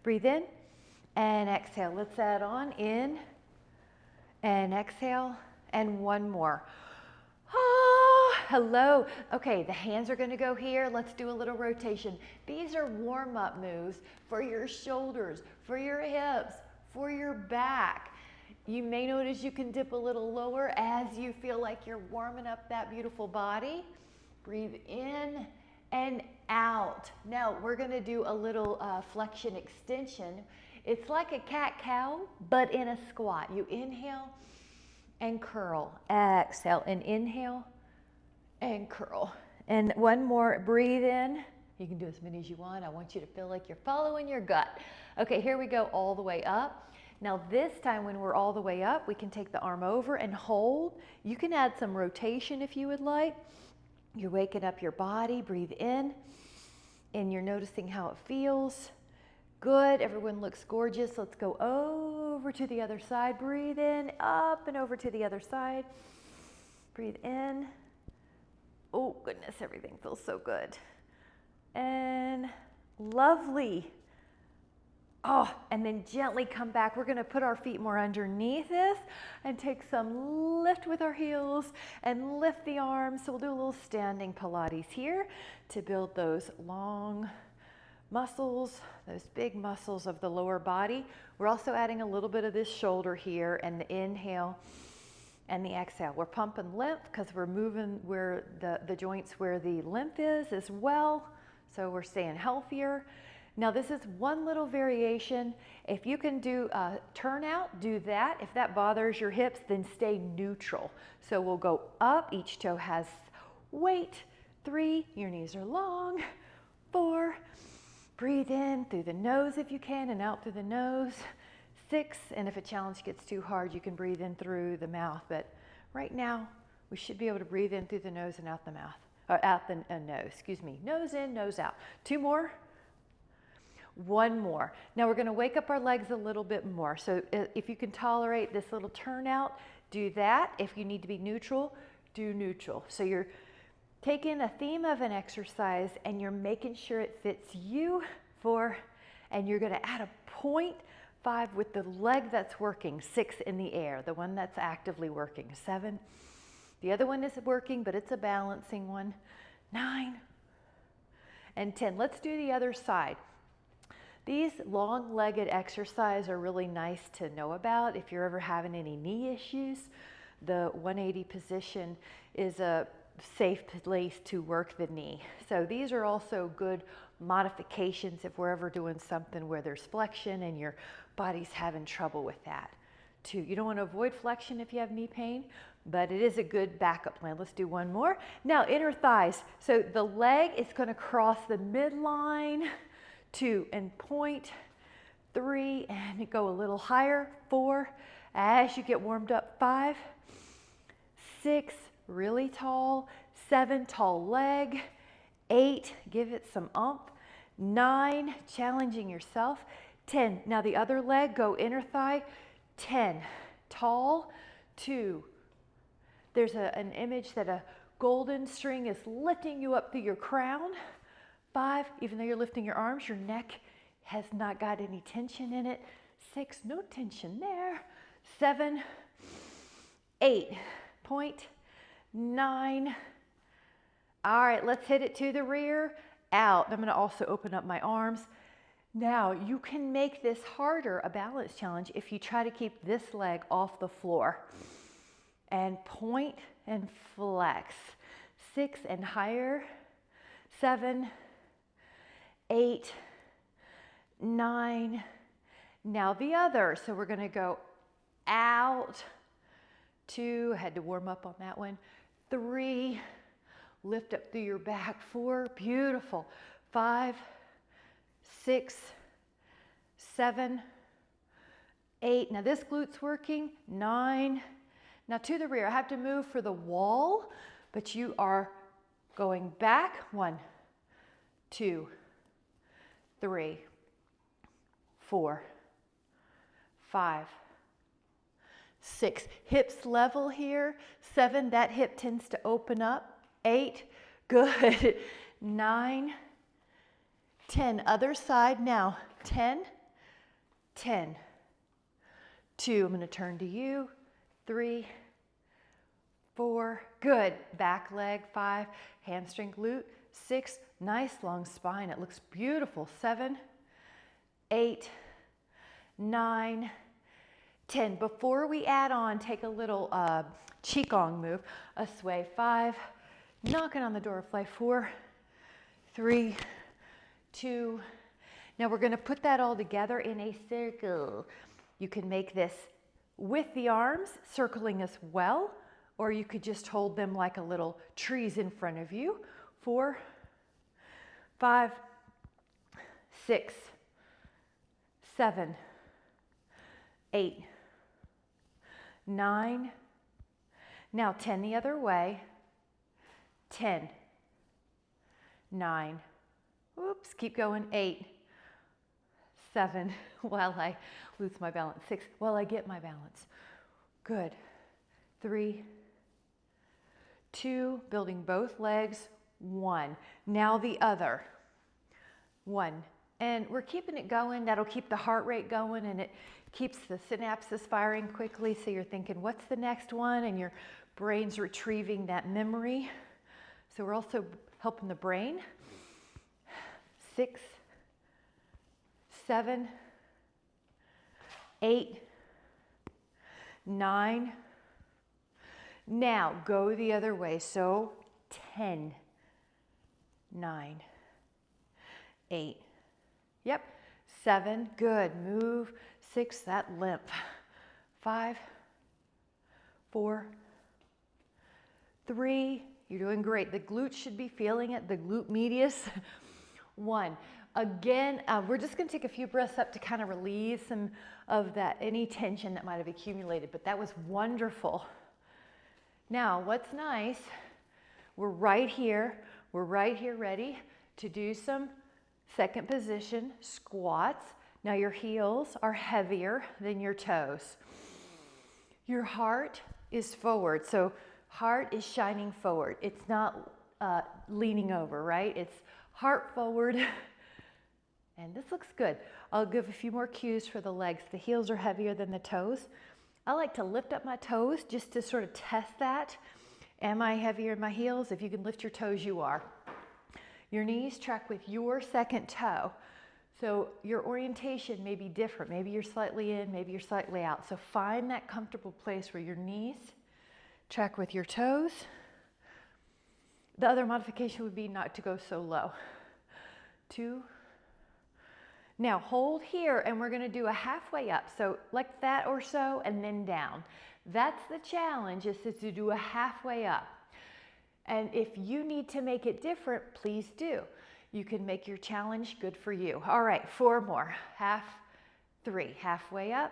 Breathe in and exhale. Let's add on. In and exhale. And one more. Ah, hello. Okay, the hands are going to go here. Let's do a little rotation. These are warm-up moves for your shoulders, for your hips, for your back. You may notice you can dip a little lower as you feel like you're warming up that beautiful body. Breathe in and out. Now we're going to do a little flexion extension. It's like a cat-cow, but in a squat. You inhale and curl. Exhale and inhale and curl. And one more. Breathe in. You can do as many as you want. I want you to feel like you're following your gut. Okay, here we go all the way up. Now this time when we're all the way up, we can take the arm over and hold. You can add some rotation if you would like. You're waking up your body. Breathe in and you're noticing how it feels. Good, everyone looks gorgeous. Let's go over to the other side. Breathe in, up and over to the other side. Breathe in. Oh goodness, everything feels so good. And lovely. Oh, and then gently come back. We're gonna put our feet more underneath this and take some lift with our heels and lift the arms. So we'll do a little standing Pilates here to build those long muscles, those big muscles of the lower body. We're also adding a little bit of this shoulder here and the inhale and the exhale. We're pumping lymph because we're moving where the joints where the lymph is as well. So we're staying healthier. Now this is one little variation. If you can do a turnout, do that. If that bothers your hips, then stay neutral. So we'll go up, each toe has weight. 3, your knees are long. 4, breathe in through the nose if you can and out through the nose. 6, and if a challenge gets too hard, you can breathe in through the mouth. But right now, we should be able to breathe in through the nose and out the mouth, or out the nose, excuse me. Nose in, nose out. 2 more. 1 more. Now we're going to wake up our legs a little bit more. So if you can tolerate this little turnout, do that. If you need to be neutral, do neutral. So you're taking a theme of an exercise and you're making sure it fits you. 4, and you're going to add a 0.5 with the leg that's working. 6 in the air, the one that's actively working. 7, the other one is working, but it's a balancing one. 9 and 10. Let's do the other side. These long-legged exercises are really nice to know about if you're ever having any knee issues. The 180 position is a safe place to work the knee. So these are also good modifications if we're ever doing something where there's flexion and your body's having trouble with that. 2, you don't want to avoid flexion if you have knee pain, but it is a good backup plan. Let's do 1 more. Now inner thighs. So the leg is going to cross the midline. 2 and point. 3 and go a little higher. 4 as you get warmed up. 5, 6, really tall. 7, tall leg. 8, give it some oomph. 9, challenging yourself. 10, now the other leg, go inner thigh. 10, tall. 2, there's an image that a golden string is lifting you up through your crown. 5, even though you're lifting your arms, your neck has not got any tension in it. 6, no tension there. 7, 8, point. 9. All right, let's hit it to the rear. Out. I'm going to also open up my arms. Now, you can make this harder, a balance challenge, if you try to keep this leg off the floor. And point and flex. 6 and higher. 7, 8, 9. Now the other. So we're going to go out. 2, had to warm up on that one. 3, lift up through your back. 4, beautiful. 5, 6, 7, 8. Now this glute's working. 9. Now to the rear. I have to move for the wall, but you are going back. 1, 2, 3, 4, 5, 6. Hips level here. 7, that hip tends to open up. 8, good. 9, 10. Other side now. 10, 10, 2, I'm going to turn to you, 3, 4, good, back leg, 5, hamstring glute, 6, nice long spine, it looks beautiful, 7, 8, 9, 10. Before we add on, take a little qigong move, a sway, 5, knocking on the door of life, 4, 3, 2. Now we're going to put that all together in a circle. You can make this with the arms circling as well, or you could just hold them like a little trees in front of you. 4, 5, 6, 7, 8, 9. Now 10 the other way. 10, 9. Oops, keep going. 8, 7, while I lose my balance. 6, while I get my balance. Good. 3, 2, building both legs. 1. Now the other. 1. And we're keeping it going. That'll keep the heart rate going, and it keeps the synapses firing quickly. So you're thinking, what's the next one? And your brain's retrieving that memory. So we're also helping the brain. 6, 7, 8, 9. Now go the other way. So 10, 9, 8. Yep. 7, good. Move. 6, that limp. 5, 4, 3. You're doing great. The glutes should be feeling it. The glute medius. 1. Again, we're just going to take a few breaths up to kind of relieve some of that, any tension that might have accumulated, but that was wonderful. Now, what's nice, we're right here ready to do some second position squats. Now your heels are heavier than your toes. Your heart is forward, so heart is shining forward. It's not leaning over, right? It's heart forward. And this looks good. I'll give a few more cues for the legs. The heels are heavier than the toes. I like to lift up my toes just to sort of test that. Am I heavier in my heels? If you can lift your toes, you are. Your knees track with your second toe. So your orientation may be different. Maybe you're slightly in, maybe you're slightly out. So find that comfortable place where your knees track with your toes. The other modification would be not to go so low. 2. Now hold here, and we're going to do a halfway up. So like that or so, and then down. That's the challenge, is to do a halfway up. And if you need to make it different, please do. You can make your challenge good for you. All right, 4 more. 3, halfway up.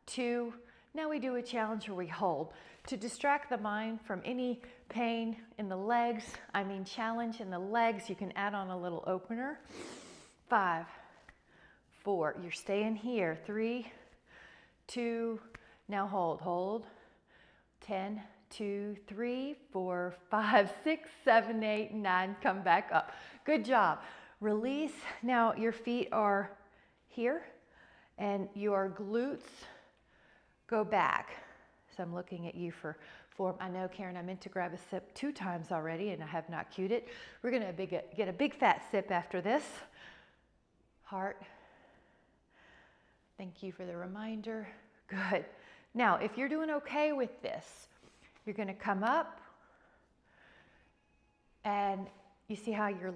2. Now we do a challenge where we hold. To distract the mind from any pain in the legs, challenge in the legs, you can add on a little opener. 5, 4, you're staying here. 3, 2, now hold. 10, 2, 3, 4, 5, 6, 7, 8, 9, come back up. Good job. Release. Now your feet are here and your glutes go back. So I'm looking at you for form. I know, Karen, I meant to grab a sip 2 times already and I have not cued it. We're going to get a big fat sip after this. Heart. Thank you for the reminder. Good. Now, if you're doing okay with this, you're going to come up and you see how your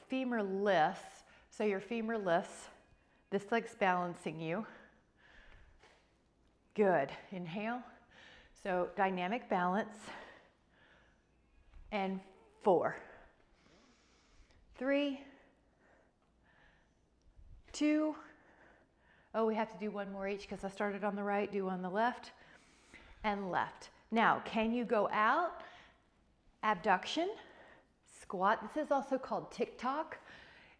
femur lifts. So your femur lifts. This leg's balancing you. Good. Inhale. So dynamic balance. And 4, 3, 2. Oh, we have to do 1 more each because I started on the right, do on the left, and left. Now, can you go out? Abduction, squat. This is also called tick-tock.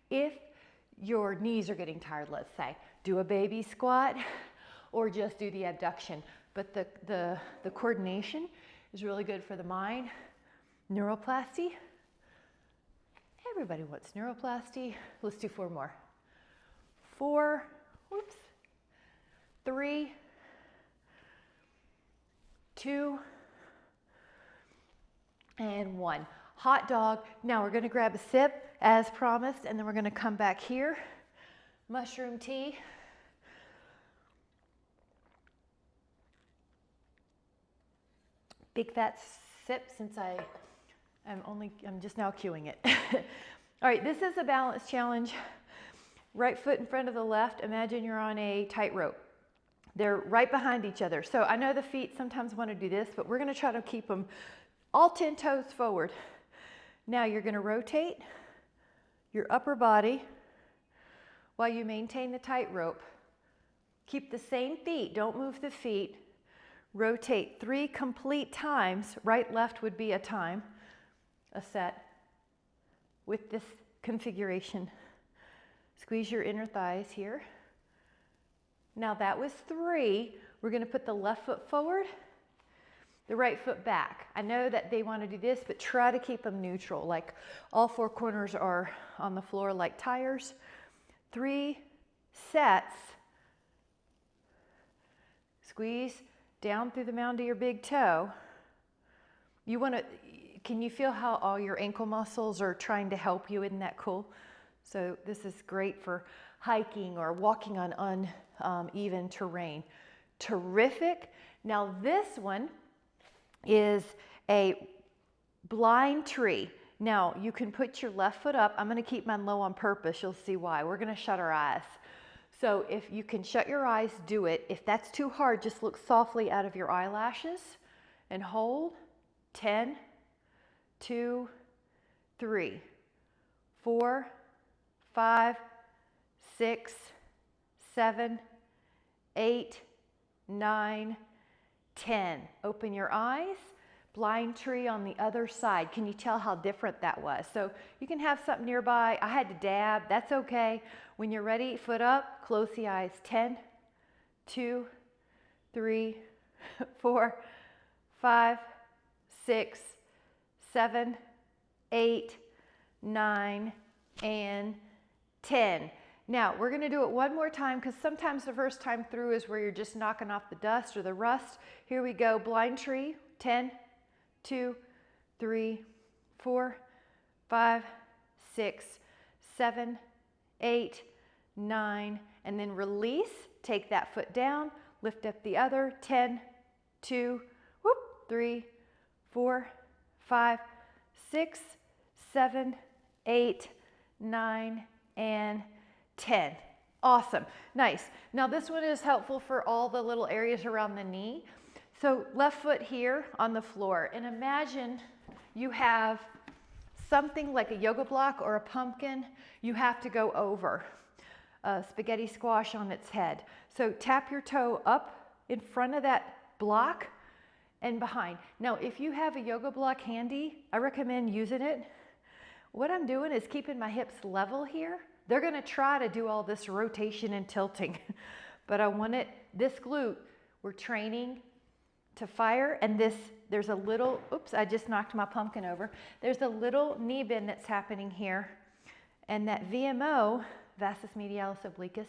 If your knees are getting tired, let's say, do a baby squat or just do the abduction. But the coordination is really good for the mind. Neuroplasty. Everybody wants neuroplasty. Let's do 4 more. 4, whoops. 3, 2, and 1. Hot dog. Now we're going to grab a sip as promised, and then we're going to come back here. Mushroom tea. Big fat sip since I'm just now cueing it. All right, this is a balance challenge. Right foot in front of the left. Imagine you're on a tightrope. They're right behind each other. So I know the feet sometimes want to do this, but we're going to try to keep them all 10 toes forward. Now you're going to rotate your upper body while you maintain the tightrope. Keep the same feet. Don't move the feet. Rotate 3 complete times. Right, left would be a time, a set with this configuration. Squeeze your inner thighs here. Now that was 3. We're going to put the left foot forward, the right foot back. I know that they want to do this, but try to keep them neutral, like all 4 corners are on the floor like tires. 3 sets. Squeeze down through the mound of your big toe. Can you feel how all your ankle muscles are trying to help you? Isn't that cool? So this is great for hiking or walking on uneven terrain. Terrific. Now this one is a blind tree. Now you can put your left foot up. I'm going to keep mine low on purpose. You'll see why. We're going to shut our eyes. So if you can shut your eyes, do it. If that's too hard, just look softly out of your eyelashes and hold. 10, 2, 3, 4, 5, 6, 7, 8, 9, 10. Open your eyes. Blind tree on the other side. Can you tell how different that was? So you can have something nearby. I had to dab. That's okay. When you're ready, foot up, close the eyes. 10, 2, 3, 4, 5, 6, 7, 8, 9, and 10. Now we're going to do it one more time because sometimes the first time through is where you're just knocking off the dust or the rust. Here we go. Blind tree. 10, 2, 3, 4, 5, 6, 7, 8, 9, and then release. Take that foot down, lift up the other. 10, 2, 3, 4, 5, 6, 7, 8, 9, and 10. Awesome. Nice. Now this one is helpful for all the little areas around the knee. So left foot here on the floor, and imagine you have something like a yoga block or a pumpkin you have to go over, a spaghetti squash on its head. So tap your toe up in front of that block and behind. Now, if you have a yoga block handy, I recommend using it. What I'm doing is keeping my hips level here. They're gonna try to do all this rotation and tilting, but I want this glute, we're training to fire, and there's a little, oops, I just knocked my pumpkin over. There's a little knee bend that's happening here, and that VMO, vastus medialis obliquus,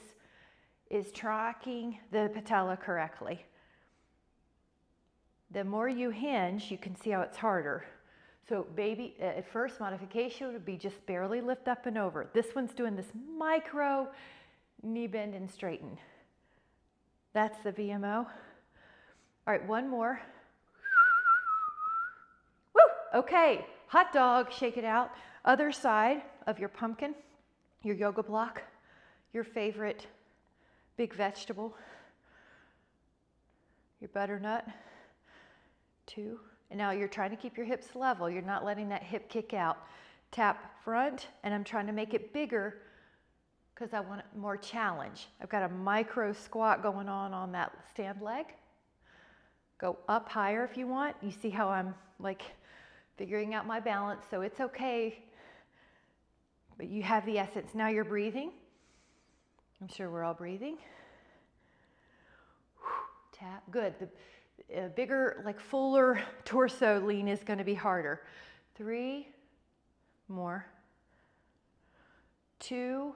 is tracking the patella correctly. The more you hinge, you can see how it's harder. So baby, at first modification would be just barely lift up and over. This one's doing this micro knee bend and straighten. That's the VMO. All right, one more. Woo! Okay, hot dog, shake it out. Other side of your pumpkin, your yoga block, your favorite big vegetable, your butternut. 2. And now you're trying to keep your hips level. You're not letting that hip kick out. Tap front, and I'm trying to make it bigger because I want more challenge. I've got a micro squat going on that stand leg. Go up higher if you want. You see how I'm like figuring out my balance, so it's okay. But you have the essence. Now you're breathing. I'm sure we're all breathing. Tap, good. The bigger, like fuller torso lean is going to be harder. 3 more. 2,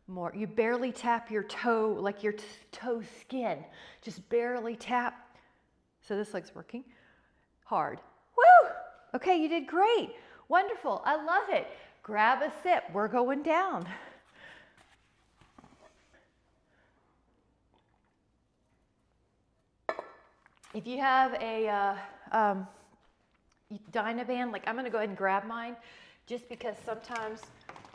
more. You barely tap your toe, like your toe skin. Just barely tap. So this leg's working hard. Woo! Okay, you did great. Wonderful. I love it. Grab a sip. We're going down. If you have a Dynaband, like I'm going to go ahead and grab mine just because sometimes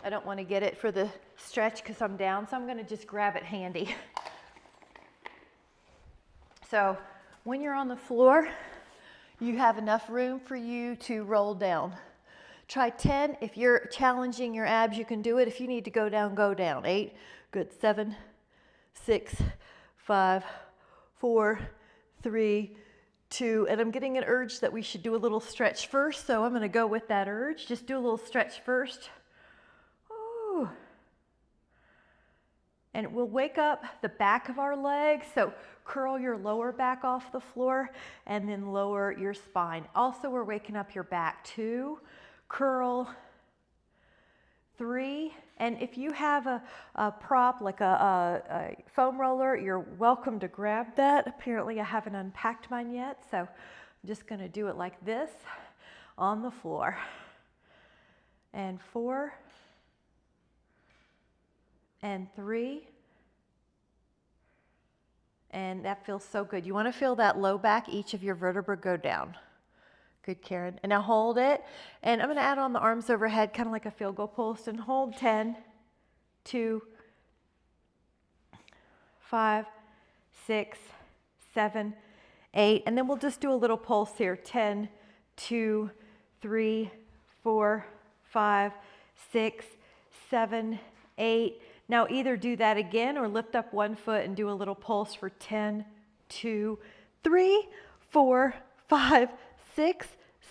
I don't want to get it for the stretch because I'm down, so I'm going to just grab it handy. So when you're on the floor, you have enough room for you to roll down. Try 10. If you're challenging your abs, you can do it. If you need to go down, go down. 8, good. 7, 6, 5, 4, 3, 2, and I'm getting an urge that we should do a little stretch first, so I'm going to go with that urge. Just do a little stretch first. Ooh. And it will wake up the back of our legs, so curl your lower back off the floor and then lower your spine. Also, we're waking up your back. 2, curl. 3, and if you have a prop like a foam roller, you're welcome to grab that. Apparently I haven't unpacked mine yet, so I'm just going to do it like this on the floor. And 4, and 3, and that feels so good. You want to feel that low back, each of your vertebrae go down. Good, Karen. And now hold it. And I'm going to add on the arms overhead, kind of like a field goal post, and hold 10, 2, 5, 6, 7, 8. And then we'll just do a little pulse here. 10, 2, 3, 4, 5, 6, 7, 8. Now either do that again or lift up one foot and do a little pulse for 10, 2, 3, 4, 5, 6,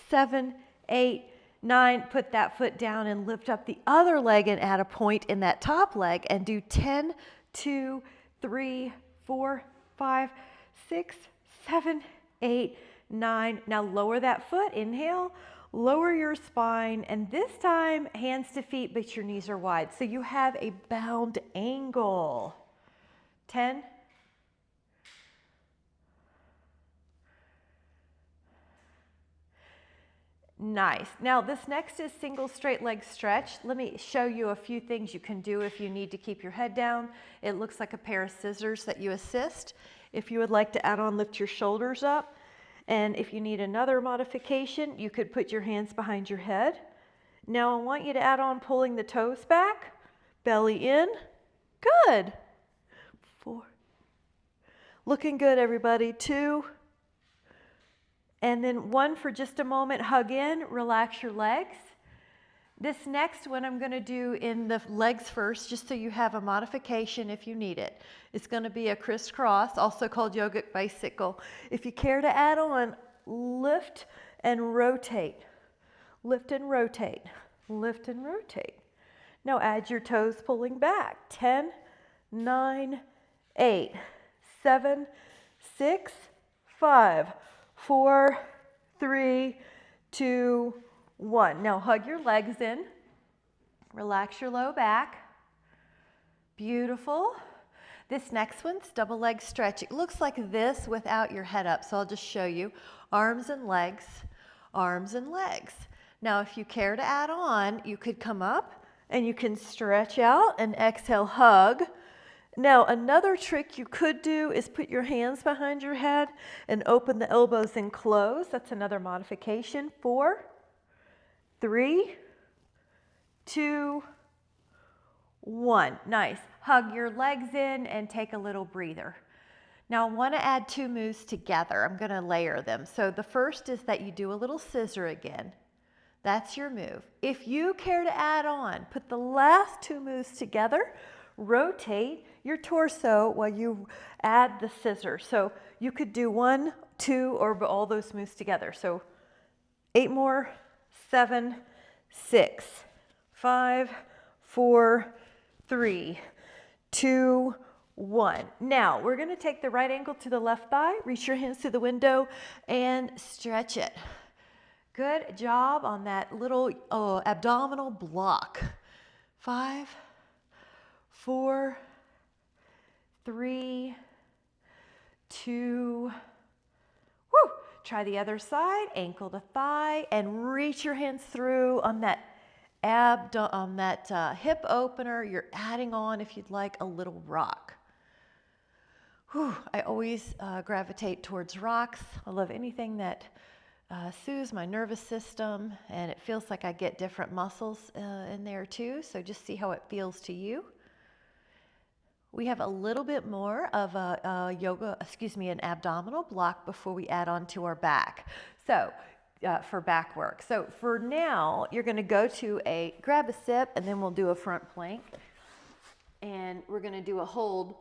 7, 8, 9. Put that foot down and lift up the other leg and add a point in that top leg and do 10, 2, 3, 4, 5, 6, 7, 8, 9. Now lower that foot. Inhale, lower your spine, and this time hands to feet, but your knees are wide. So you have a bound angle. 10. Nice. Now this next is single straight leg stretch. Let me show you a few things you can do if you need to keep your head down. It looks like a pair of scissors that you assist. If you would like to add on, lift your shoulders up. And if you need another modification, you could put your hands behind your head. Now I want you to add on pulling the toes back, belly in. Good. 4. Looking good, everybody. 2. And then 1 for just a moment, hug in, relax your legs. This next one I'm going to do in the legs first, just so you have a modification if you need it. It's going to be a crisscross, also called yogic bicycle. If you care to add on, lift and rotate. Lift and rotate. Lift and rotate. Now add your toes pulling back. 10, 9, 8, 7, 6, 5, 4, 3, 2, 1. Now hug your legs in. Relax your low back. Beautiful. This next one's double leg stretch. It looks like this without your head up, so I'll just show you. Arms and legs, arms and legs. Now if you care to add on, you could come up and you can stretch out and exhale, hug. Now, another trick you could do is put your hands behind your head and open the elbows and close. That's another modification. 4, 3, 2, 1. Nice. Hug your legs in and take a little breather. Now, I want to add 2 moves together. I'm going to layer them. So the first is that you do a little scissor again. That's your move. If you care to add on, put the last 2 moves together. Rotate your torso while you add the scissor. So you could do 1, 2, or all those moves together. So 8 more, 7, 6, 5, 4, 3, 2, 1. Now we're going to take the right ankle to the left thigh, reach your hands to the window and stretch it. Good job on that little abdominal block. 5, 4, 3, 2, woo. Try the other side, ankle to thigh, and reach your hands through on that hip opener. You're adding on, if you'd like, a little rock. Whew. I always gravitate towards rocks. I love anything that soothes my nervous system, and it feels like I get different muscles in there too. So just see how it feels to you. We have a little bit more of an abdominal block before we add on to our back. So for back work. So for now, you're going to go to grab a sip, and then we'll do a front plank. And we're going to do a hold.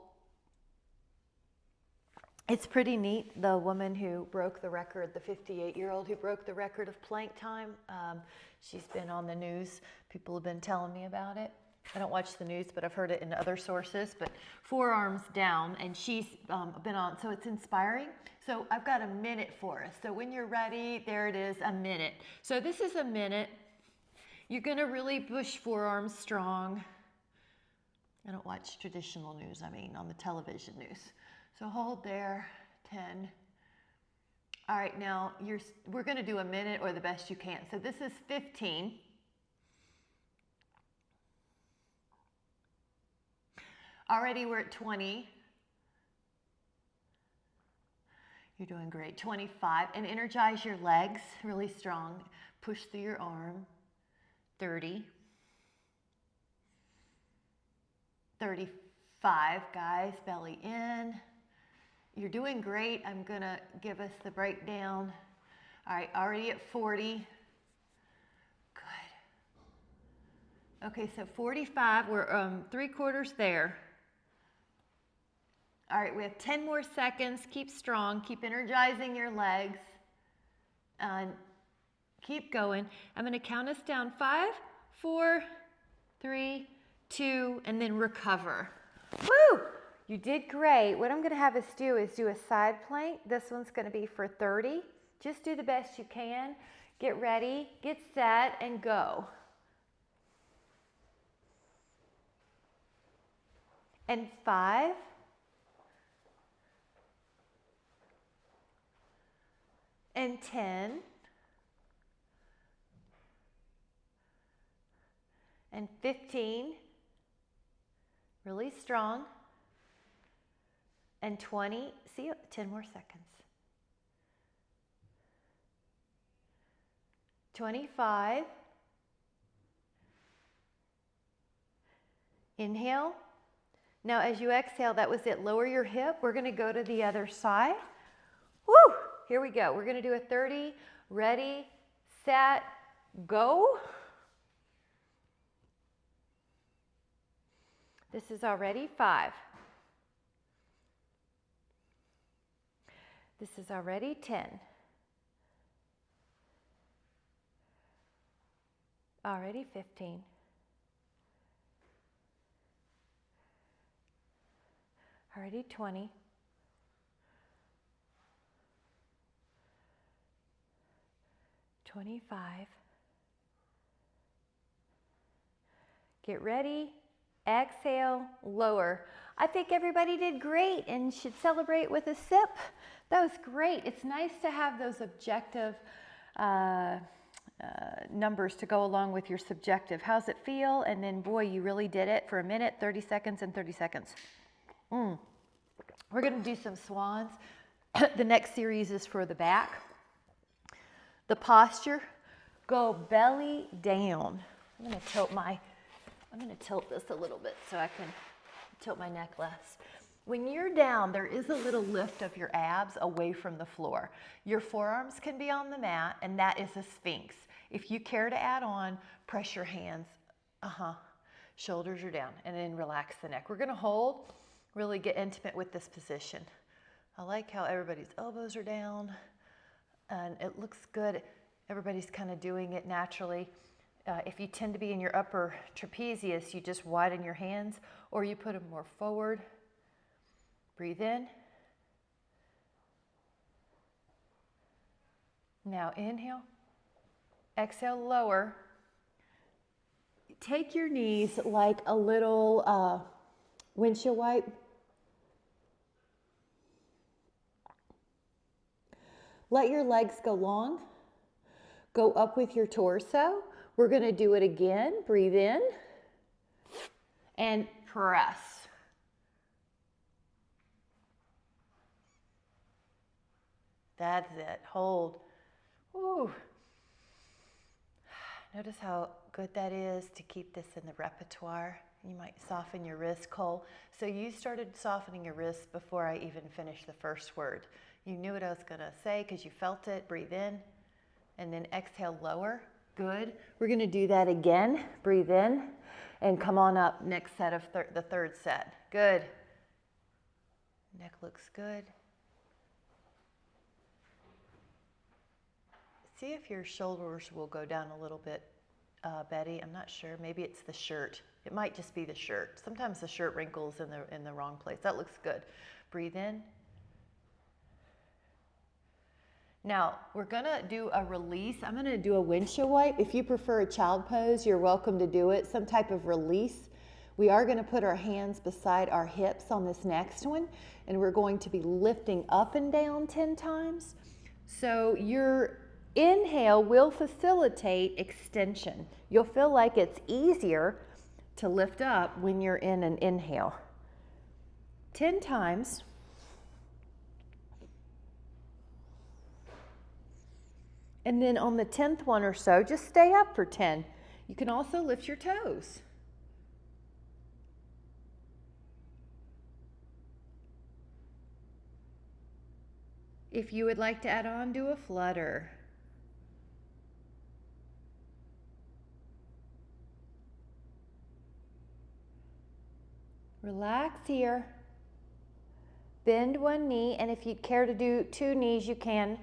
It's pretty neat. The woman who broke the record, the 58-year-old who broke the record of plank time, she's been on the news. People have been telling me about it. I don't watch the news, but I've heard it in other sources. But forearms down, and she's been on, so it's inspiring. So I've got a minute for us. So when you're ready, there it is, a minute. So this is a minute. You're going to really push forearms strong. I don't watch traditional news, on the television news. So hold there, 10. All right, now we're going to do a minute or the best you can. So this is 15. Already we're at 20. You're doing great. 25. And energize your legs really strong. Push through your arm. 30. 35, guys. Belly in. You're doing great. I'm going to give us the breakdown. All right, already at 40. Good. Okay, so 45. We're 3/4 there. All right, we have 10 more seconds. Keep strong. Keep energizing your legs. Keep going. I'm going to count us down. 5, 4, 3, 2, and then recover. Woo! You did great. What I'm going to have us do is do a side plank. This one's going to be for 30. Just do the best you can. Get ready, get set, and go. And 5. And 10. And 15. Really strong. And 20. See, 10 more seconds. 25. Inhale. Now as you exhale, that was it. Lower your hip. We're going to go to the other side. Woo! Here we go. We're going to do a 30. Ready, set, go. This is already 5. This is already 10. Already 15. Already 20. 25. Get ready. Exhale, lower. I think everybody did great and should celebrate with a sip. That was great. It's nice to have those objective numbers to go along with your subjective. How's it feel? And then, boy, you really did it for a minute, 30 seconds, and 30 seconds. We're going to do some swans. The next series is for the back. The posture, go belly down. I'm going to tilt this a little bit so I can tilt my neck less. When you're down, there is a little lift of your abs away from the floor. Your forearms can be on the mat, and that is a sphinx. If you care to add on, press your hands. Shoulders are down, and then relax the neck. We're going to hold, really get intimate with this position. I like how everybody's elbows are down, and it looks good. Everybody's kind of doing it naturally. If you tend to be in your upper trapezius, you just widen your hands, or you put them more forward. Breathe in. Now inhale. Exhale, lower. Take your knees like a little Windshield wipe. Let your legs go long. Go up with your torso. We're going to do it again. Breathe in and press. That's it. Hold. Ooh. Notice how good that is to keep this in the repertoire. You might soften your wrist, Cole. So you started softening your wrist before I even finished the first word. You knew what I was going to say because you felt it. Breathe in and then exhale, lower. Good. We're going to do that again. Breathe in and come on up. Next set of the third set. Good. Neck looks good. See if your shoulders will go down a little bit, Betty. I'm not sure. Maybe it's the shirt. It might just be the shirt. Sometimes the shirt wrinkles in the wrong place. That looks good. Breathe in. Now, we're going to do a release. I'm going to do a windshield wipe. If you prefer a child pose, you're welcome to do it. Some type of release. We are going to put our hands beside our hips on this next one, and we're going to be lifting up and down 10 times. So your inhale will facilitate extension. You'll feel like it's easier to lift up when you're in an inhale. 10 times. And then on the 10th one or so, just stay up for 10. You can also lift your toes. If you would like to add on, do a flutter. Relax here. Bend one knee, and if you care to do 2 knees, you can.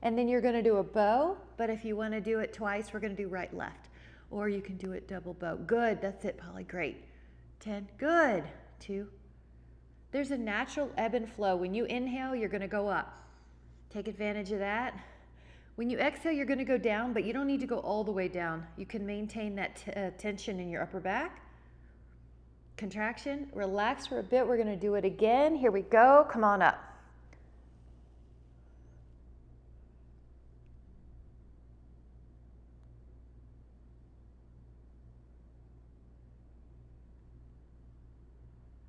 And then you're going to do a bow, but if you want to do it twice, we're going to do right, left. Or you can do it double bow. Good, that's it, Polly, great. 10, good. 2. There's a natural ebb and flow. When you inhale, you're going to go up. Take advantage of that. When you exhale, you're going to go down, but you don't need to go all the way down. You can maintain that tension in your upper back. Contraction, relax for a bit. We're going to do it again. Here we go. Come on up.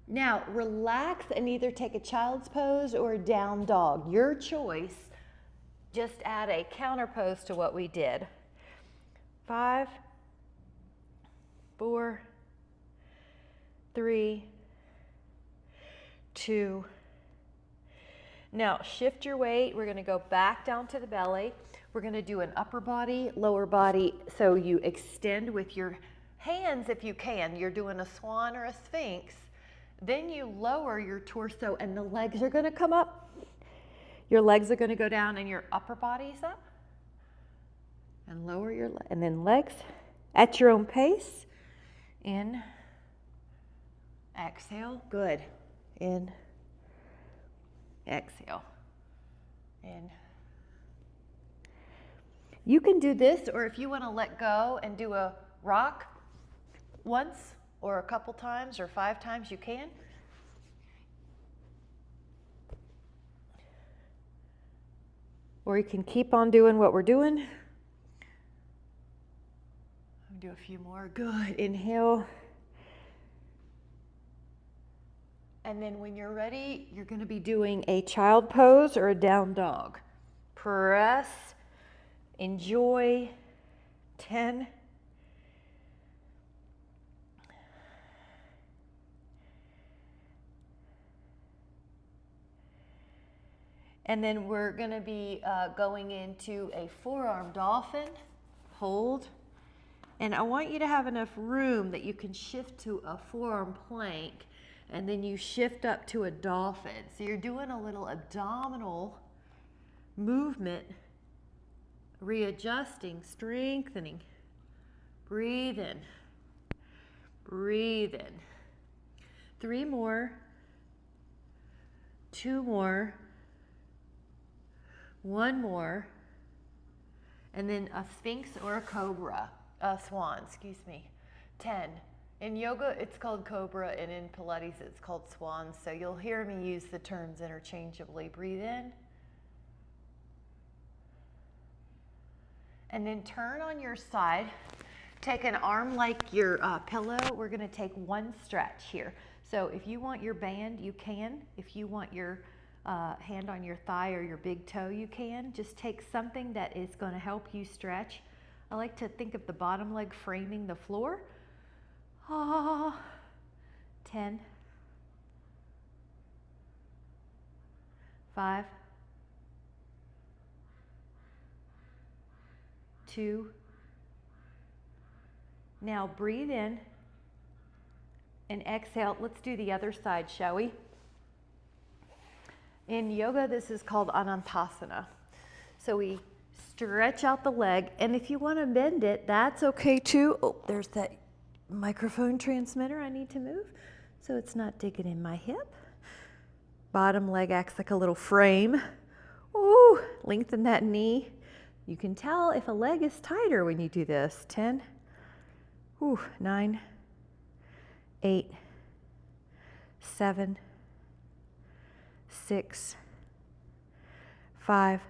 Now, relax and either take a child's pose or a down dog. Your choice. Just add a counter pose to what we did. 5, 4, 3, 2. Now, shift your weight. We're going to go back down to the belly. We're going to do an upper body, lower body. So you extend with your hands if you can. You're doing a swan or a sphinx. Then you lower your torso and the legs are going to come up. Your legs are going to go down and your upper body's up. And lower your legs. And then legs at your own pace. In. Exhale. Good. In. Exhale. In. You can do this, or if you want to let go and do a rock once or a couple times or 5 times, you can. Or you can keep on doing what we're doing. I'll do a few more. Good. Inhale. And then when you're ready, you're going to be doing a child pose or a down dog. Press. Enjoy. 10. And then we're going to be going into a forearm dolphin. Hold. And I want you to have enough room that you can shift to a forearm plank. And then you shift up to a dolphin. So you're doing a little abdominal movement. Readjusting, strengthening. Breathe in. Breathe in. 3 more. 2 more. 1 more, and then a sphinx or a cobra, a swan, excuse me. 10, In yoga, it's called cobra, and in Pilates, it's called swan. So you'll hear me use the terms interchangeably. Breathe in. And then turn on your side. Take an arm like your pillow. We're going to take one stretch here. So if you want your band, you can. If you want your hand on your thigh or your big toe, you can. Just take something that is going to help you stretch. I like to think of the bottom leg framing the floor. 10, 5, 2. Now breathe in and exhale. Let's do the other side, shall we? In yoga, this is called Anantasana. So we stretch out the leg, and if you want to bend it, that's okay too. Oh, there's that microphone transmitter I need to move so it's not digging in my hip. Bottom leg acts like a little frame. Ooh, lengthen that knee. You can tell if a leg is tighter when you do this. 10, 9, 8, 7, 6, 5,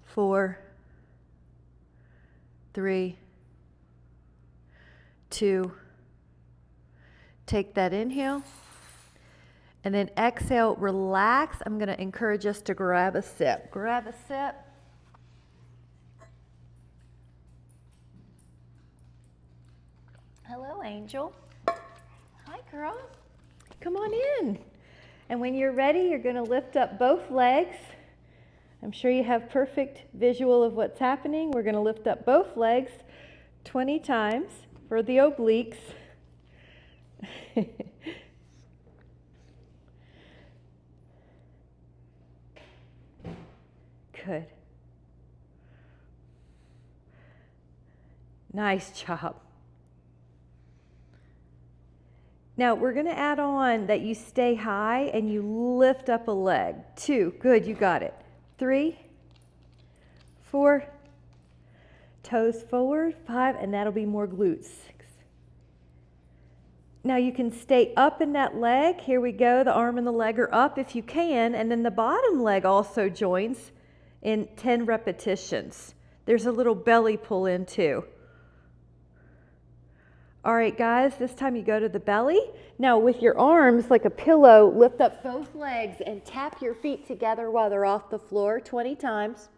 4, 3, 2. Take that inhale. And then exhale, relax. I'm going to encourage us to grab a sip. Grab a sip. Hello, Angel. Hi, girl. Come on in. And when you're ready, you're going to lift up both legs. I'm sure you have perfect visual of what's happening. We're going to lift up both legs 20 times for the obliques. Good. Nice job. Now we're going to add on that you stay high and you lift up a leg. 2, good, you got it. 3, 4, toes forward, 5, and that'll be more glutes. 6. Now you can stay up in that leg. Here we go, the arm and the leg are up if you can, and then the bottom leg also joins in 10 repetitions. There's a little belly pull in too. All right, guys, this time you go to the belly. Now with your arms like a pillow, lift up both legs and tap your feet together while they're off the floor 20 times.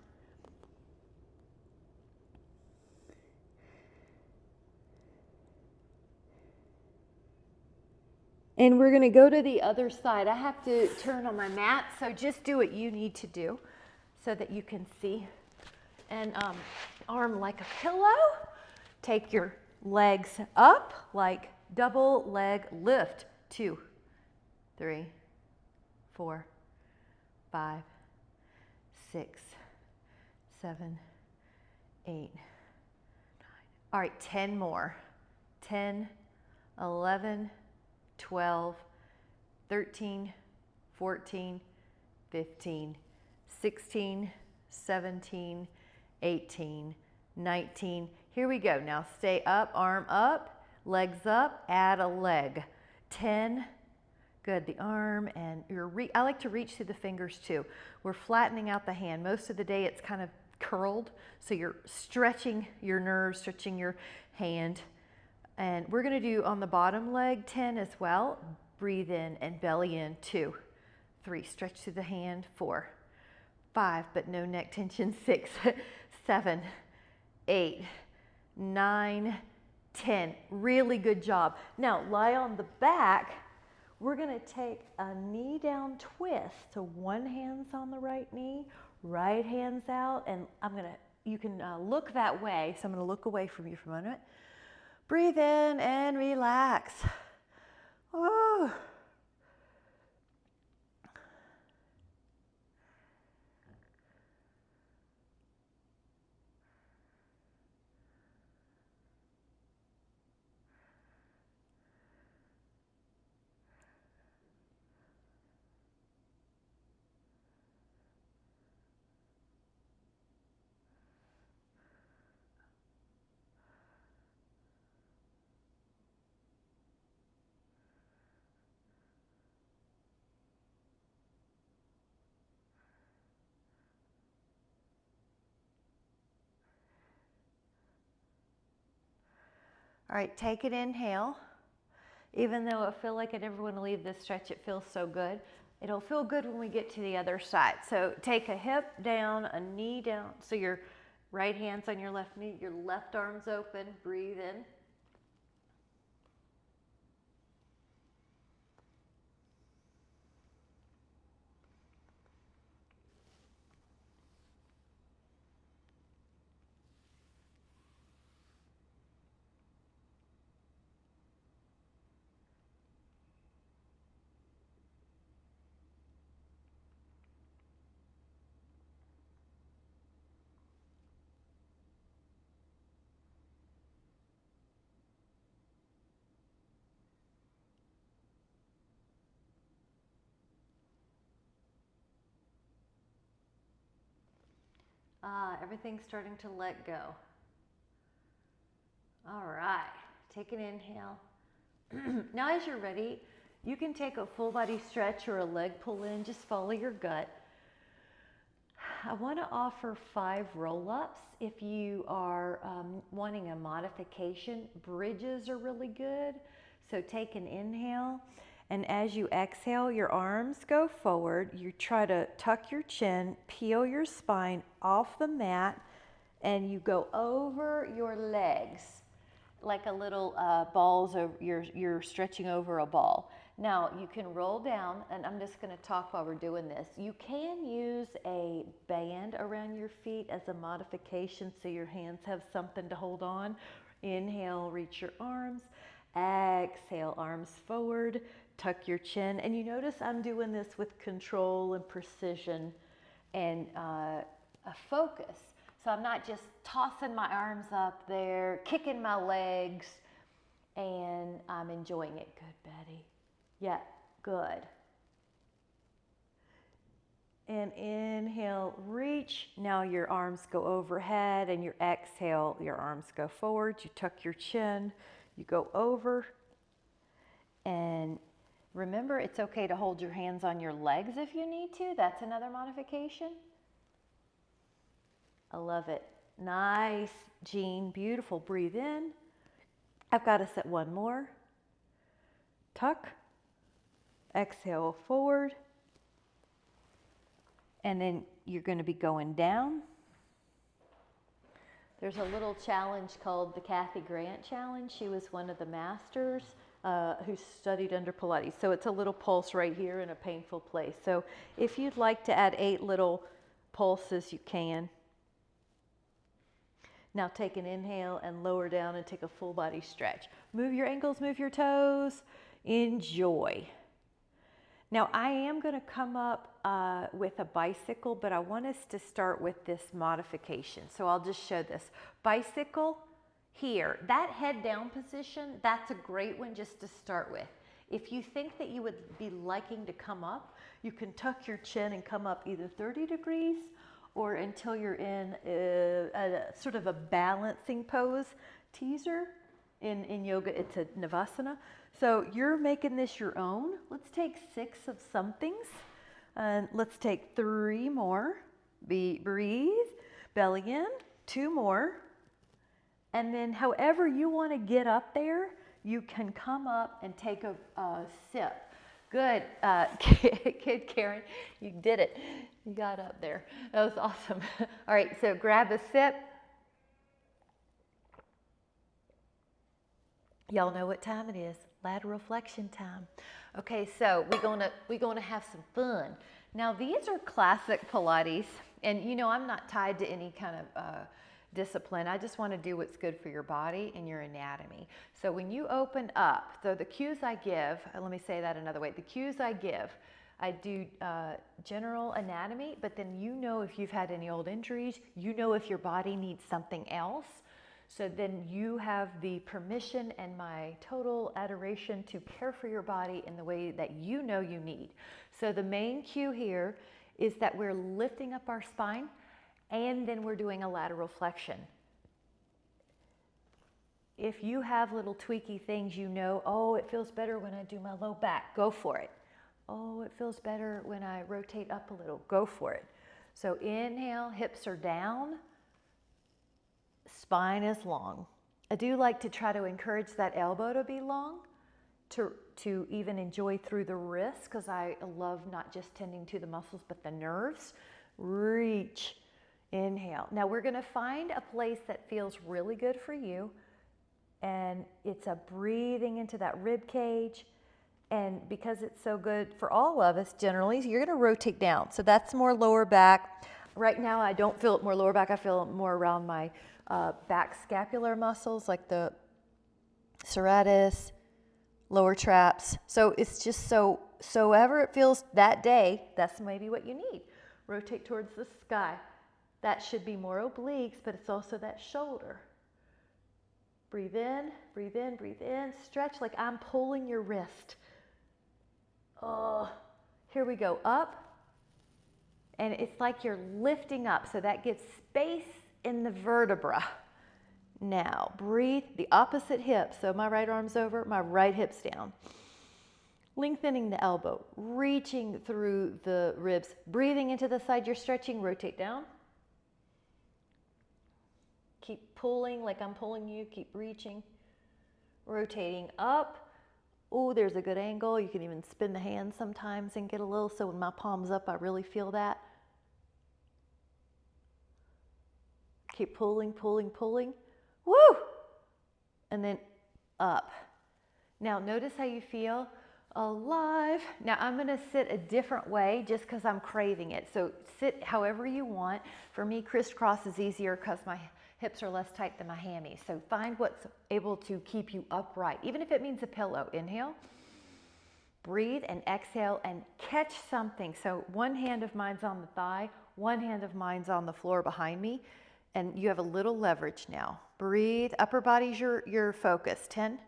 And we're going to go to the other side. I have to turn on my mat, so just do what you need to do so that you can see. And arm like a pillow. Take your legs up like double leg lift. 2, 3, 4, 5, 6, 7, 8, 9. All right, 10 more. 10, 11, 12, 13, 14, 15, 16, 17, 18, 19. Here we go. Now stay up, arm up, legs up, add a leg. 10. Good, the arm and I like to reach through the fingers too. We're flattening out the hand. Most of the day it's kind of curled, so you're stretching your nerves, stretching your hand. And we're going to do on the bottom leg 10 as well. Breathe in and belly in. 2, 3, stretch through the hand. 4, 5, but no neck tension. 6, 7, 8, 9, 10. Really good job. Now lie on the back. We're going to take a knee down twist. So one hand's on the right knee, right hand's out, and you can look that way. So I'm going to look away from you for a moment. Breathe in and relax. Oh. All right, take an inhale. Even though I feel like I never want to leave this stretch, it feels so good. It'll feel good when we get to the other side. So take a hip down, a knee down. So your right hand's on your left knee, your left arm's open, breathe in. Everything's starting to let go. All right, take an inhale. Now as you're ready, you can take a full body stretch or a leg pull in, just follow your gut. I want to offer 5 roll-ups. If you are wanting a modification, bridges are really good. So take an inhale, and as you exhale, your arms go forward. You try to tuck your chin, peel your spine off the mat, and you go over your legs like a little balls over, you're stretching over a ball. Now you can roll down, and I'm just going to talk while we're doing this. You can use a band around your feet as a modification so your hands have something to hold on. Inhale, reach your arms. Exhale, arms forward, tuck your chin. And you notice I'm doing this with control and precision and a focus. So I'm not just tossing my arms up there, kicking my legs, and I'm enjoying it. Good, Betty. Yeah, good. And inhale, reach. Now your arms go overhead, and your exhale, your arms go forward. You tuck your chin, you go over. And remember, it's okay to hold your hands on your legs if you need to. That's another modification. I love it. Nice, Jean, beautiful. Breathe in. I've got us at one more. Tuck. Exhale forward. And then you're going to be going down. There's a little challenge called the Kathy Grant Challenge. She was one of the masters who studied under Pilates. So it's a little pulse right here in a painful place. So if you'd like to add 8 little pulses, you can. Now take an inhale and lower down and take a full body stretch. Move your ankles, move your toes. Enjoy. Now I am going to come up with a bicycle, but I want us to start with this modification. So I'll just show this. Bicycle here. That head down position, that's a great one just to start with. If you think that you would be liking to come up, you can tuck your chin and come up either 30 degrees or until you're in a sort of a balancing pose. Teaser, in yoga, it's a Navasana. So you're making this your own. Let's take 6 of somethings. And let's take 3 more. Breathe, belly in, 2 more. And then however you want to get up there, you can come up and take a sip. Good, kid Karen, you did it. You got up there. That was awesome. All right, so grab a sip. Y'all know what time it is. Lateral flexion time. Okay, so we're gonna have some fun. Now these are classic Pilates, and you know I'm not tied to any kind of discipline. I just want to do what's good for your body and your anatomy. So when you open up, so the cues I give, let me say that another way. The cues I give, I do general anatomy, but then you know if you've had any old injuries, you know if your body needs something else. So then you have the permission and my total adoration to care for your body in the way that you know you need. So the main cue here is that we're lifting up our spine and then we're doing a lateral flexion. If you have little tweaky things, you know, oh, it feels better when I do my low back, go for it. Oh, it feels better when I rotate up a little, go for it. So inhale, hips are down, spine is long. I do like to try to encourage that elbow to be long, to even enjoy through the wrist, because I love not just tending to the muscles, but the nerves. Reach, inhale. Now we're gonna find a place that feels really good for you, and it's a breathing into that rib cage. And because it's so good for all of us generally, you're gonna rotate down. So that's more lower back. Right now I don't feel it more lower back, I feel it more around my back scapular muscles, like the serratus, lower traps. So it's just so ever it feels that day, that's maybe what you need. Rotate towards the sky. That should be more obliques, but it's also that shoulder. Breathe in, breathe in, breathe in. Stretch like I'm pulling your wrist. Oh, here we go, up. And it's like you're lifting up, so that gives space in the vertebra. Now, breathe the opposite hip. So my right arm's over, my right hip's down. Lengthening the elbow, reaching through the ribs, breathing into the side you're stretching, rotate down. Keep pulling like I'm pulling you, keep reaching. Rotating up. Oh, there's a good angle. You can even spin the hands sometimes and get a little, so when my palm's up, I really feel that. Keep pulling, pulling, pulling. Woo! And then up. Now notice how you feel. Alive. Now I'm gonna sit a different way just because I'm craving it. So sit however you want. For me, crisscross is easier because my hips are less tight than my hammies. So find what's able to keep you upright, even if it means a pillow. Inhale, breathe, and exhale, and catch something. So one hand of mine's on the thigh, one hand of mine's on the floor behind me, and you have a little leverage now. Breathe, upper body's your focus. 10.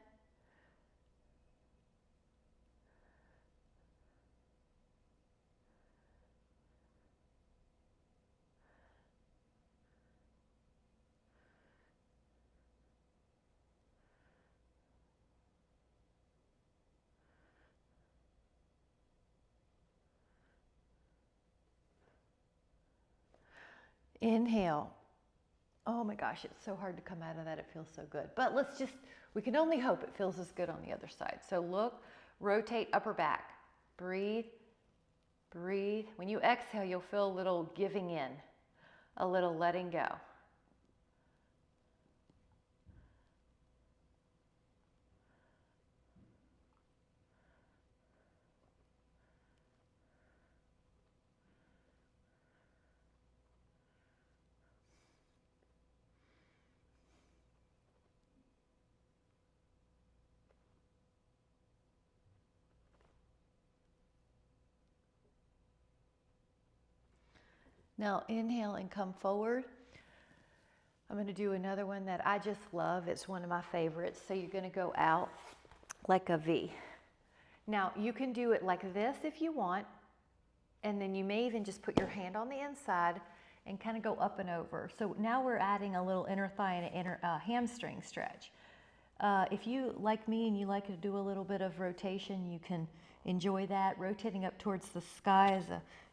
Inhale. Oh my gosh, it's so hard to come out of that. It feels so good. But we can only hope it feels as good on the other side. So look, rotate upper back. Breathe, breathe. When you exhale, you'll feel a little giving in, a little letting go. Now inhale and come forward. I'm going to do another one that I just love. It's one of my favorites. So you're going to go out like a V. Now you can do it like this if you want, and then you may even just put your hand on the inside and kind of go up and over. So now we're adding a little inner thigh and an inner hamstring stretch. If you, like me, and you like to do a little bit of rotation, you can enjoy that. Rotating up towards the sky is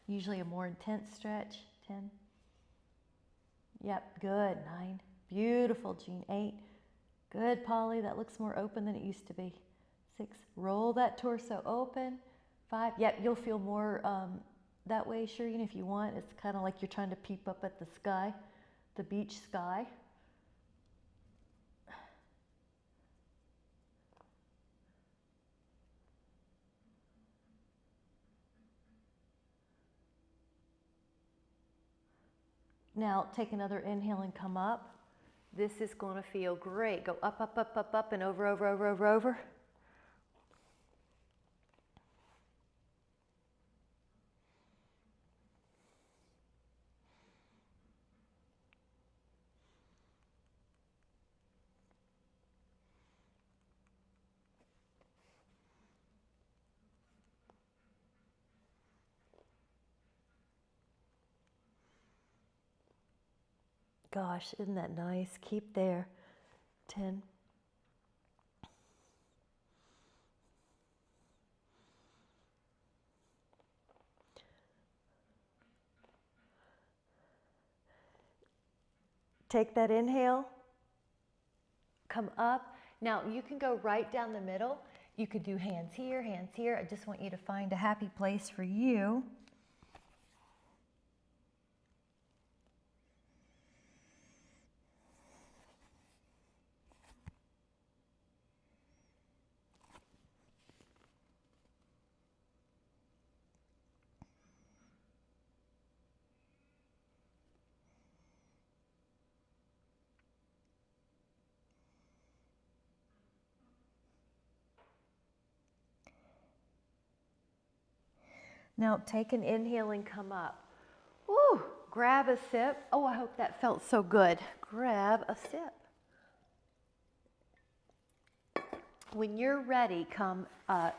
usually a more intense stretch. 10. Yep, good. 9. Beautiful, Jean. 8. Good, Polly. That looks more open than it used to be. 6. Roll that torso open. 5. Yep, you'll feel more that way, Shireen, if you want. It's kind of like you're trying to peep up at the sky, the beach sky. Now take another inhale and come up. This is going to feel great. Go up, up, up, up, up, and over, over, over, over, over. Gosh, isn't that nice? Keep there. 10. Take that inhale. come up. Now you can go right down the middle. You could do hands here, hands here. I just want you to find a happy place for you. Now take an inhale and come up. Woo, grab a sip. Oh, I hope that felt so good. Grab a sip. When you're ready,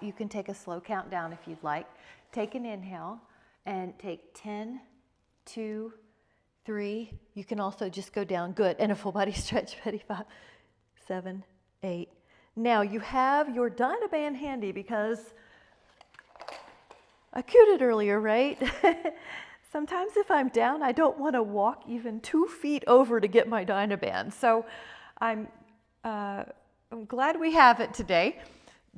you can take a slow countdown if you'd like. Take an inhale and take 10, 2, 3. You can also just go down. Good. And a full body stretch. Ready? 5, 7, 8. Now you have your Dynaband handy because I cued it earlier, right? Sometimes if I'm down, I don't want to walk even 2 feet over to get my Dynaband. So I'm glad we have it today.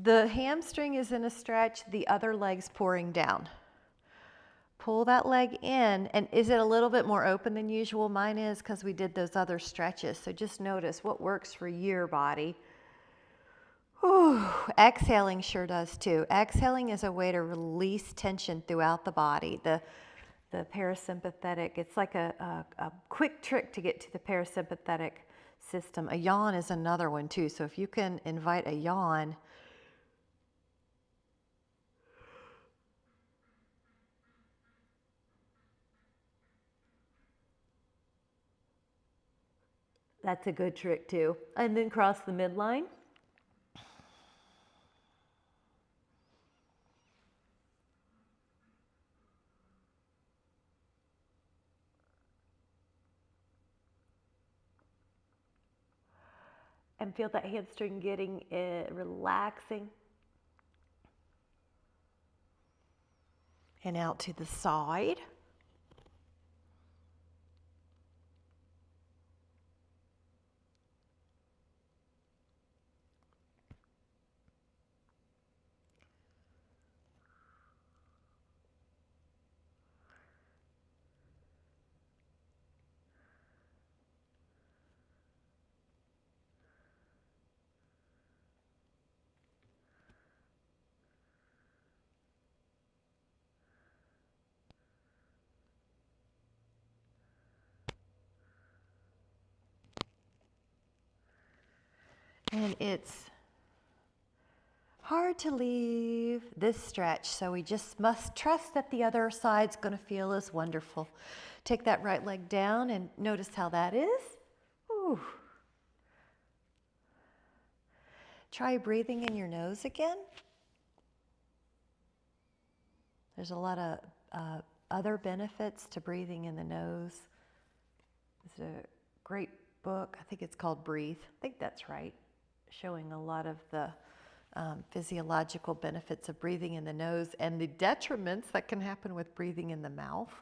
The hamstring is in a stretch, the other leg's pouring down. Pull that leg in, and is it a little bit more open than usual? Mine is because we did those other stretches. So just notice what works for your body. Whew. Exhaling sure does too. Exhaling is a way to release tension throughout the body. The parasympathetic, it's like a quick trick to get to the parasympathetic system. A yawn is another one too. So if you can invite a yawn, that's a good trick too. And then cross the midline. And feel that hamstring getting relaxing. And out to the side. And it's hard to leave this stretch, so we just must trust that the other side's going to feel as wonderful. Take that right leg down and notice how that is. Ooh. Try breathing in your nose again. There's a lot of other benefits to breathing in the nose. There's a great book, I think it's called Breathe. I think that's right. Showing a lot of the physiological benefits of breathing in the nose and the detriments that can happen with breathing in the mouth.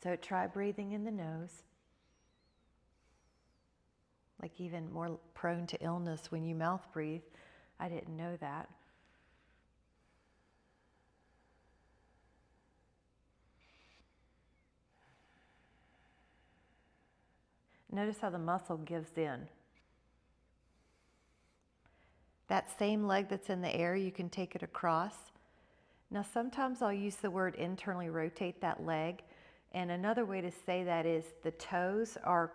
So try breathing in the nose. Like even more prone to illness when you mouth breathe. I didn't know that. Notice how the muscle gives in. That same leg that's in the air, you can take it across. Now sometimes I'll use the word internally rotate that leg. And another way to say that is the toes are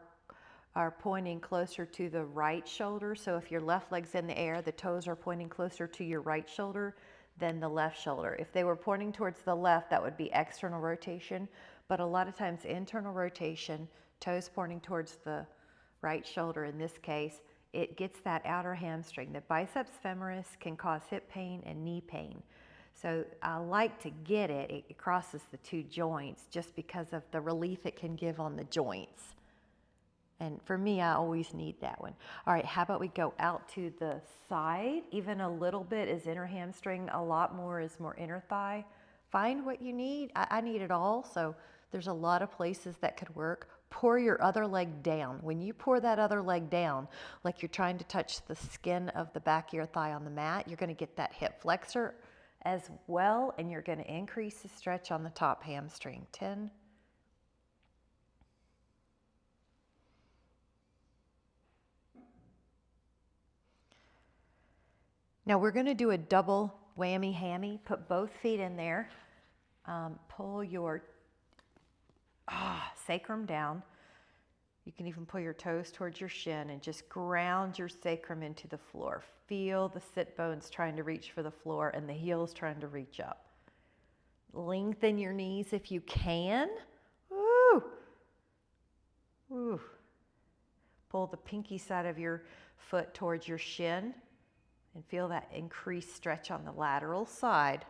pointing closer to the right shoulder. So if your left leg's in the air, the toes are pointing closer to your right shoulder than the left shoulder. If they were pointing towards the left, that would be external rotation. But a lot of times internal rotation, toes pointing towards the right shoulder in this case, it gets that outer hamstring. The biceps femoris can cause hip pain and knee pain. So I like to get it. It crosses the two joints just because of the relief it can give on the joints. And for me, I always need that one. All right, how about we go out to the side? Even a little bit is inner hamstring, a lot more is more inner thigh. Find what you need. I need it all, so there's a lot of places that could work. pour your other leg down. When you pour that other leg down, like you're trying to touch the skin of the back of your thigh on the mat, you're going to get that hip flexor as well, and you're going to increase the stretch on the top hamstring. 10. Now we're going to do a double whammy hammy. Put both feet in there. Pull your sacrum down. You can even pull your toes towards your shin and just ground your sacrum into the floor. Feel the sit bones trying to reach for the floor and the heels trying to reach up. Lengthen your knees if you can. Woo! Woo. Pull the pinky side of your foot towards your shin and feel that increased stretch on the lateral side.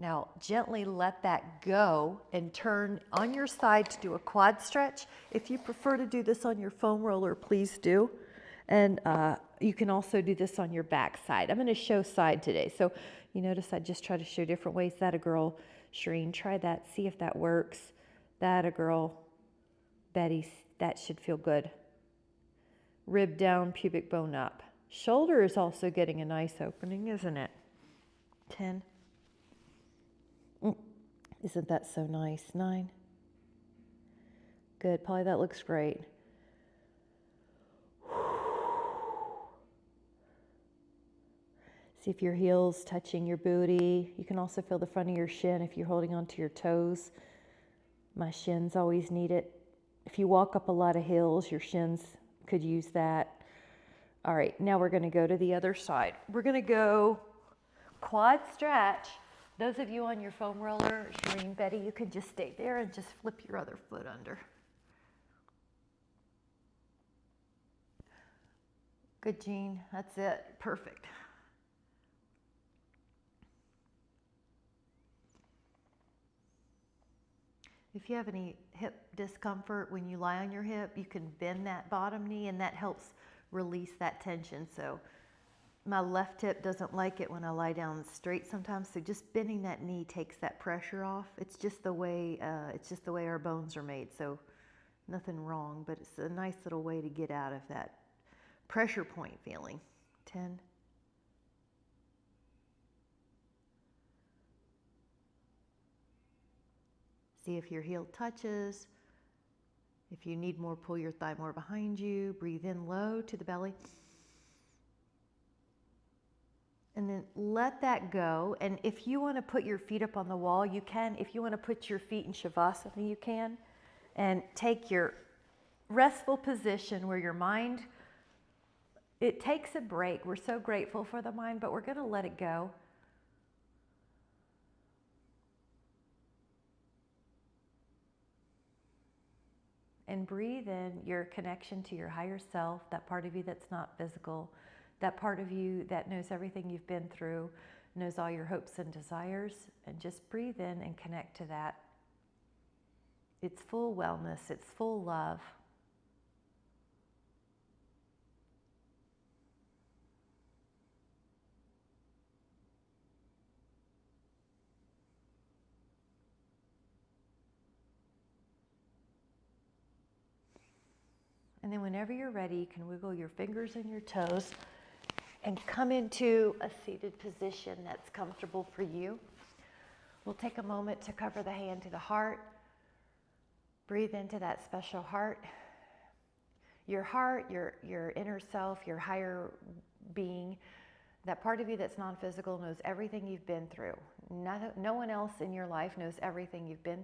Now, gently let that go and turn on your side to do a quad stretch. If you prefer to do this on your foam roller, please do. And you can also do this on your back side. I'm going to show side today. So you notice I just try to show different ways. That a girl, Shireen, try that. See if that works. That a girl, Betty, that should feel good. Rib down, pubic bone up. Shoulder is also getting a nice opening, isn't it? 10. Isn't that so nice? 9. Good, Polly, that looks great. See if your heel's touching your booty. You can also feel the front of your shin if you're holding onto your toes. My shins always need it. If you walk up a lot of hills, your shins could use that. All right, now we're gonna go to the other side. We're gonna go quad stretch. Those of you on your foam roller, Shireen, Betty, you can just stay there and just flip your other foot under. Good, Jean, that's it, perfect. If you have any hip discomfort when you lie on your hip, you can bend that bottom knee and that helps release that tension. So my left hip doesn't like it when I lie down straight sometimes, so just bending that knee takes that pressure off. It's just the way our bones are made, so nothing wrong, but it's a nice little way to get out of that pressure point feeling. 10. See if your heel touches. If you need more, pull your thigh more behind you. Breathe in low to the belly. And then let that go. And if you want to put your feet up on the wall, you can. If you want to put your feet in Shavasana, you can. And take your restful position where your mind, it takes a break. We're so grateful for the mind, but we're going to let it go. And breathe in your connection to your higher self, that part of you that's not physical, that part of you that knows everything you've been through, knows all your hopes and desires, and just breathe in and connect to that. It's full wellness, it's full love. And then whenever you're ready, you can wiggle your fingers and your toes and come into a seated position that's comfortable for you. We'll take a moment to cover the hand to the heart. Breathe into that special heart. Your heart, your inner self, your higher being, that part of you that's non-physical knows everything you've been through. No one else in your life knows everything you've been